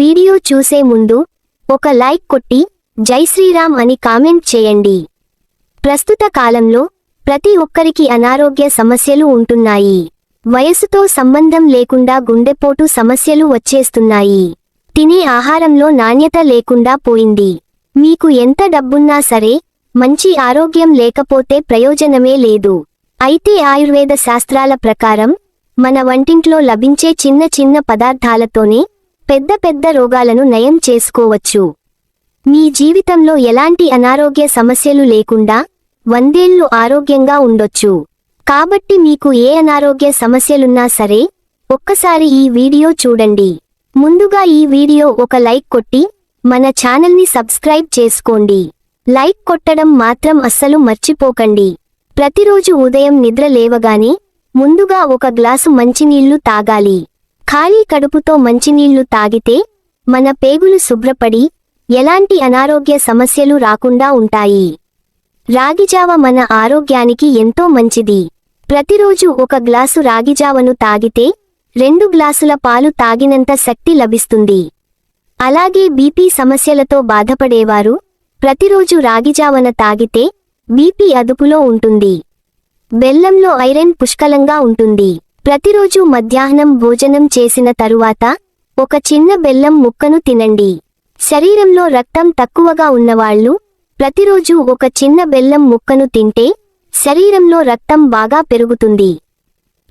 Video చూసే ముందు ఒక లైక్ కొట్టి జై శ్రీరామ్ అని కామెంట్ చేయండి. ప్రస్తుత కాలంలో ప్రతి ఒక్కరికి అనారోగ్య సమస్యలు ఉంటున్నాయి. వయసుతో సంబంధం లేకుండా గుండెపోటు సమస్యలు వచ్చేస్తున్నాయి. తినే ఆహారంలో నాణ్యత లేకుండా పోయింది. మీకు ఎంత డబ్బున్నా సరే మంచి ఆరోగ్యం లేకపోతే ప్రయోజనమే లేదు. అయితే ఆయుర్వేద శాస్త్రాల ప్రకారం మన వంటింట్లో లభించే చిన్న చిన్న పదార్థాలతోనే పెద్ద పెద్ద రోగాలను నయం చేసుకోవచ్చు. మీ జీవితంలో ఎలాంటి అనారోగ్య సమస్యలు లేకుండా 100 ఏళ్లు ఆరోగ్యంగా ఉండొచ్చు. కాబట్టి మీకు ఏ అనారోగ్య సమస్యలున్నా సరే ఒక్కసారి ఈ వీడియో చూడండి. ముందుగా ఈ వీడియో ఒక లైక్ కొట్టి మన ఛానల్ని సబ్స్క్రైబ్ చేసుకోండి. లైక్ కొట్టడం మాత్రం అస్సలు మర్చిపోకండి. ప్రతిరోజు ఉదయం నిద్ర లేవగానే ముందుగా ఒక గ్లాసు మంచినీళ్లు తాగాలి. ఖాళీ కడుపుతో మంచినీళ్లు తాగితే మన పేగులు శుభ్రపడి ఎలాంటి అనారోగ్య సమస్యలు రాకుండా ఉంటాయి. రాగిజావ మన ఆరోగ్యానికి ఎంతో మంచిది. ప్రతిరోజు ఒక గ్లాసు రాగిజావను తాగితే 2 గ్లాసుల పాలు తాగినంత శక్తి లభిస్తుంది. అలాగే బీపీ సమస్యలతో బాధపడేవారు ప్రతిరోజు రాగిజావన తాగితే బీపీ అదుపులో ఉంటుంది. బెల్లంలో ఐరన్ పుష్కలంగా ఉంటుంది. ప్రతిరోజు మధ్యాహ్నం భోజనం చేసిన తరువాత ఒక చిన్న బెల్లం ముక్కను తినండి. శరీరంలో రక్తం తక్కువగా ఉన్నవాళ్లు ప్రతిరోజు ఒక చిన్న బెల్లం ముక్కను తింటే శరీరంలో రక్తం బాగా పెరుగుతుంది.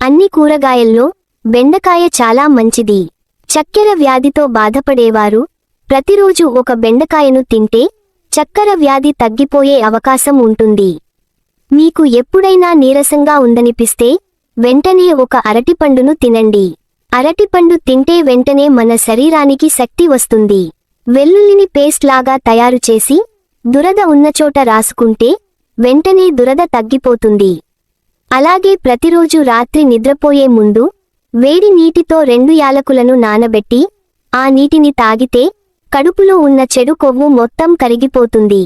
అన్ని కూరగాయల్లో బెండకాయ చాలా మంచిది. చక్కెర వ్యాధితో బాధపడేవారు ప్రతిరోజు ఒక బెండకాయను తింటే చక్కెర వ్యాధి తగ్గిపోయే అవకాశం ఉంటుంది. మీకు ఎప్పుడైనా నీరసంగా ఉందనిపిస్తే వెంటనే ఒక అరటిపండును తినండి. అరటిపండు తింటే వెంటనే మన శరీరానికి శక్తి వస్తుంది. వెల్లుల్లిని పేస్ట్ లాగా తయారు చేసి దురద ఉన్నచోట రాసుకుంటే వెంటనే దురద తగ్గిపోతుంది. అలాగే ప్రతిరోజు రాత్రి నిద్రపోయే ముందు వేడి నీటితో 2 యాలకులను నానబెట్టి ఆ నీటిని తాగితే కడుపులో ఉన్న చెడు కొవ్వు మొత్తం కరిగిపోతుంది.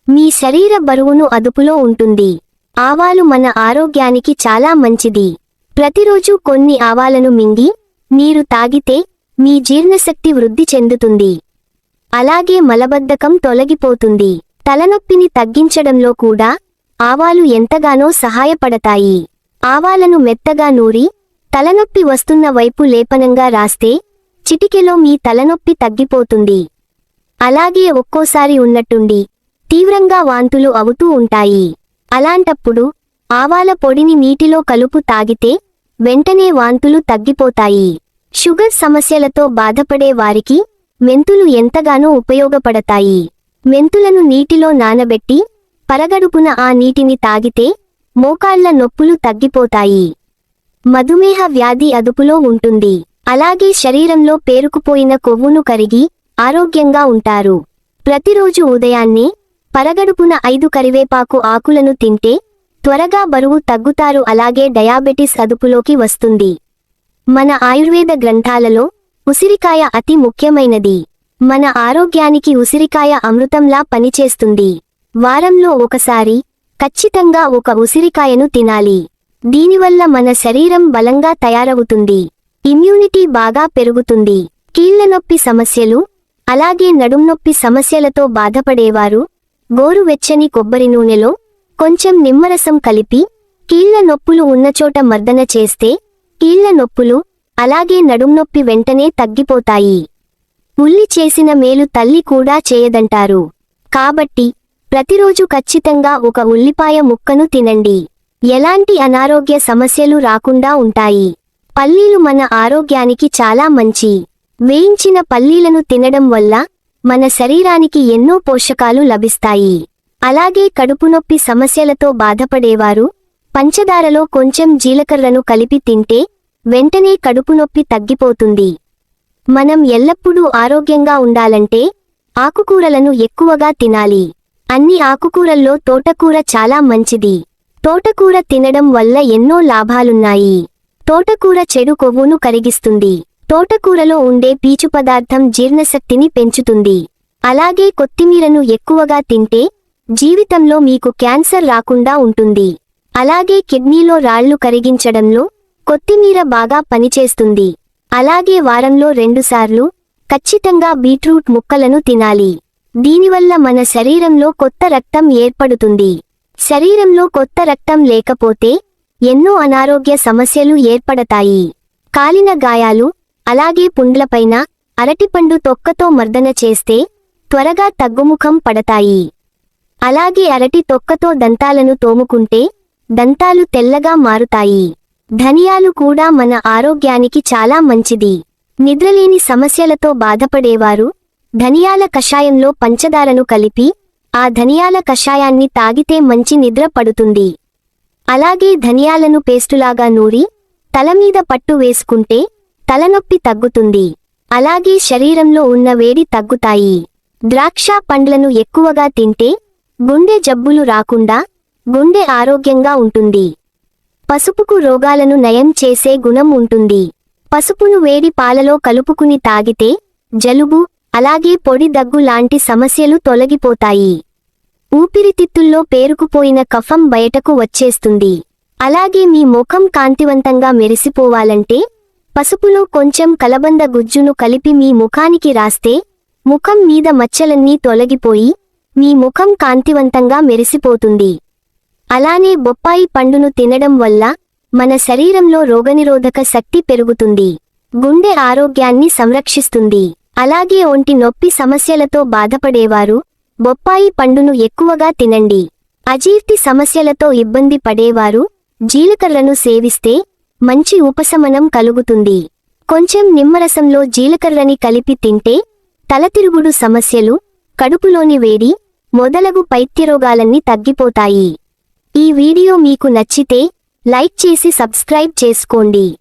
మీ శరీర బరువును అదుపులో ఉంటుంది. ఆవాలు మన ఆరోగ్యానికి చాలా మంచిది. ప్రతిరోజు కొన్ని ఆవాలను మింగి నీరు తాగితే మీ జీర్ణశక్తి వృద్ధి చెందుతుంది. అలాగే మలబద్ధకం తొలగిపోతుంది. తలనొప్పిని తగ్గించడంలో కూడా ఆవాలు ఎంతగానో సహాయపడతాయి. ఆవాలను మెత్తగా నూరి తలనొప్పి వస్తున్న వైపు లేపనంగా రాస్తే చిటికెలో మీ తలనొప్పి తగ్గిపోతుంది. అలాగే ఒక్కోసారి ఉన్నట్టుండి తీవ్రంగా వాంతులు అవుతూ ఉంటాయి. అలాంటప్పుడు ఆవాల పొడిని నీటిలో కలుపు తాగితే వెంటనే వాంతులు తగ్గిపోతాయి. షుగర్ సమస్యలతో బాధపడే వారికి మెంతులు ఎంతగానో ఉపయోగపడతాయి. మెంతులను నీటిలో నానబెట్టి పరగడుపున ఆ నీటిని తాగితే మోకాళ్ల నొప్పులు తగ్గిపోతాయి. మధుమేహ వ్యాధి అదుపులో ఉంటుంది. అలాగే శరీరంలో పేరుకుపోయిన కొవ్వును కరిగి ఆరోగ్యంగా ఉంటారు. ప్రతిరోజు ఉదయాన్నే పరగడుపున 5 కరివేపాకు ఆకులను తింటే త్వరగా బరువు తగ్గుతారు. అలాగే డయాబెటిస్ అదుపులోకి వస్తుంది. మన ఆయుర్వేద గ్రంథాలలో ఉసిరికాయ అతి ముఖ్యమైనది. మన ఆరోగ్యానికి ఉసిరికాయ అమృతంలా పనిచేస్తుంది. వారంలో ఒకసారి ఖచ్చితంగా ఒక ఉసిరికాయను తినాలి. దీనివల్ల మన శరీరం బలంగా తయారవుతుంది. ఇమ్యూనిటీ బాగా పెరుగుతుంది. కీళ్లనొప్పి సమస్యలు అలాగే నడుంనొప్పి సమస్యలతో బాధపడేవారు గోరువెచ్చని కొబ్బరి నూనెలో కొంచెం నిమ్మరసం కలిపి కీళ్ల నొప్పులు ఉన్నచోట మర్దన చేస్తే కీళ్ల నొప్పులు అలాగే నడుంనొప్పి వెంటనే తగ్గిపోతాయి. ఉల్లి చేసిన మేలు తల్లి కూడా చేయదంటారు. కాబట్టి ప్రతిరోజు ఖచ్చితంగా ఒక ఉల్లిపాయ ముక్కను తినండి. ఎలాంటి అనారోగ్య సమస్యలు రాకుండా ఉంటాయి. పల్లీలు మన ఆరోగ్యానికి చాలా మంచి. వేయించిన పల్లీలను తినడం వల్ల మన శరీరానికి ఎన్నో పోషకాలు లభిస్తాయి. అలాగే కడుపునొప్పి సమస్యలతో బాధపడేవారు పంచదారలో కొంచెం జీలకర్రను కలిపి తింటే వెంటనే కడుపునొప్పి తగ్గిపోతుంది. మనం ఎల్లప్పుడూ ఆరోగ్యంగా ఉండాలంటే ఆకుకూరలను ఎక్కువగా తినాలి. అన్ని ఆకుకూరల్లో తోటకూర చాలా మంచిది. తోటకూర తినడం వల్ల ఎన్నో లాభాలున్నాయి. తోటకూర చెడు కొవ్వును కరిగిస్తుంది. తోటకూరలో ఉండే పీచు పదార్థం జీర్ణశక్తిని పెంచుతుంది. అలాగే కొత్తిమీరను ఎక్కువగా తింటే జీవితంలో మీకు క్యాన్సర్ రాకుండా ఉంటుంది. అలాగే కిడ్నీలో రాళ్లు కరిగించడంలో కొత్తిమీర బాగా పనిచేస్తుంది. అలాగే వారంలో 2 సార్లు ఖచ్చితంగా బీట్రూట్ ముక్కలను తినాలి. దీనివల్ల మన శరీరంలో కొత్త రక్తం ఏర్పడుతుంది. శరీరంలో కొత్త రక్తం లేకపోతే ఎన్నో అనారోగ్య సమస్యలు ఏర్పడతాయి. కాలిన గాయాలు, అలాగే పుండ్లపైన అరటిపండు తొక్కతో మర్దన చేస్తే త్వరగా తగ్గుముఖం పడతాయి. అలాగే అరటి తొక్కతో దంతాలను తోముకుంటే దంతాలు తెల్లగా మారుతాయి. ధనియాలు కూడా మన ఆరోగ్యానికి చాలా మంచిది. నిద్రలేని సమస్యలతో బాధపడేవారు ధనియాల కషాయంలో పంచదారను కలిపి ఆ ధనియాల కషాయాన్ని తాగితే మంచి నిద్ర పడుతుంది. అలాగే ధనియాలను పేస్టులాగా నూరి తలమీద పట్టు వేసుకుంటే తలనొప్పి తగ్గుతుంది. అలాగే శరీరంలో ఉన్న వేడి తగ్గుతాయి. ద్రాక్ష పండ్లను ఎక్కువగా తింటే గుండె జబ్బులు రాకుండా గుండె ఆరోగ్యంగా ఉంటుంది. పసుపుకు రోగాలను నయం చేసే గుణం ఉంటుంది. పసుపును వేడి పాలలో కలుపుకుని తాగితే జలుబు, అలాగే పొడి దగ్గు లాంటి సమస్యలు తొలగిపోతాయి. ఊపిరితిత్తుల్లో పేరుకుపోయిన కఫం బయటకు వచ్చేస్తుంది. అలాగే మీ ముఖం కాంతివంతంగా మెరిసిపోవాలంటే పసుపులో కొంచెం కలబంద గుజ్జును కలిపి మీ ముఖానికి రాస్తే ముఖం మీద మచ్చలన్నీ తొలగిపోయి మీ ముఖం కాంతివంతంగా మెరిసిపోతుంది. అలానే బొప్పాయి పండును తినడం వల్ల మన శరీరంలో రోగనిరోధక శక్తి పెరుగుతుంది. గుండె ఆరోగ్యాన్ని సంరక్షిస్తుంది. అలాగే ఒంటి నొప్పి సమస్యలతో బాధపడేవారు బొప్పాయి పండును ఎక్కువగా తినండి. అజీర్తి సమస్యలతో ఇబ్బంది పడేవారు జీలకర్రను సేవిస్తే మంచి ఉపశమనం కలుగుతుంది. కొంచెం నిమ్మరసంలో జీలకర్రని కలిపి తింటే తలతిరుగుడు సమస్యలు, కడుపులోని వేడి మొదలగు పైత్యరోగాలన్నీ తగ్గిపోతాయి. ఈ వీడియో మీకు నచ్చితే లైక్ చేసి సబ్స్క్రైబ్ చేసుకోండి.